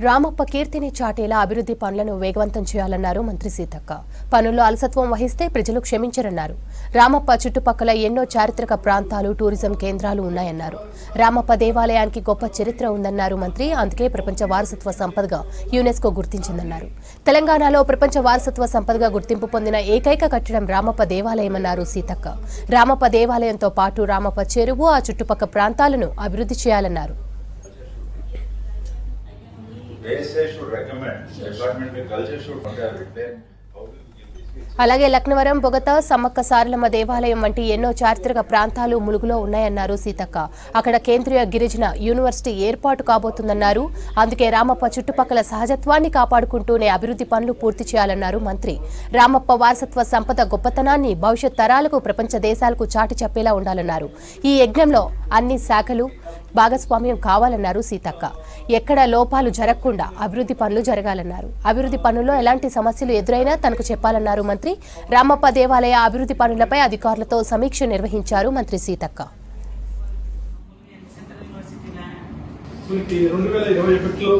రామప్ప కీర్తిని చాటేలా అభివృద్ధి పనులను వేగవంతం చేయాలన్నారు మంత్రి సీతక్క. పనుల్లో అలసత్వం వహిస్తే ప్రజలు క్షమించరన్నారు. రామప్ప చుట్టుపక్కల ఎన్నో చారిత్రక ప్రాంతాలు, టూరిజం కేంద్రాలు ఉన్నాయన్నారు. రామప్ప దేవాలయానికి గొప్ప చరిత్ర ఉందన్నారు మంత్రి. అందుకే ప్రపంచ వారసత్వ సంపదగా యునెస్కో గుర్తించిందన్నారు. తెలంగాణలో ప్రపంచ వారసత్వ సంపదగా గుర్తింపు పొందిన ఏకైక కట్టడం రామప్ప దేవాలయమన్నారు సీతక్క. రామప్ప దేవాలయంతో పాటు రామప్ప చెరువు, ఆ చుట్టుపక్కల ప్రాంతాలను అభివృద్ధి చేయాలన్నారు. అలాగే లక్నవరం, బొగత, సమ్మక్క సారలమ్మ దేవాలయం వంటి ఎన్నో చారిత్రక ప్రాంతాలు ములుగులో ఉన్నాయన్నారు సీతక్క. అక్కడ కేంద్రీయ గిరిజన యూనివర్సిటీ ఏర్పాటు కాబోతుందన్నారు. అందుకే రామప్ప చుట్టుపక్కల సహజత్వాన్ని కాపాడుకుంటూనే అభివృద్ధి పనులు పూర్తి చేయాలన్నారు మంత్రి. రామప్ప వారసత్వ సంపద గొప్పతనాన్ని భవిష్యత్ తరాలకు, ప్రపంచ దేశాలకు చాటి చెప్పేలా ఉండాలన్నారు. ఈ యజ్ఞంలో అన్ని శాఖలు భాగస్వామ్యం కావాలన్నారు సీతక్క. ఎక్కడ లోపాలు జరగకుండా అభివృద్ధి పనులు జరగాలన్నారు. అభివృద్ధి పనుల్లో ఎలాంటి సమస్యలు ఎదురైనా తనకు చెప్పాలన్నారు మంత్రి. రామప్ప దేవాలయ అభివృద్ధి పనులపై అధికారులతో సమీక్ష నిర్వహించారు మంత్రి సీతక్క. 2021లో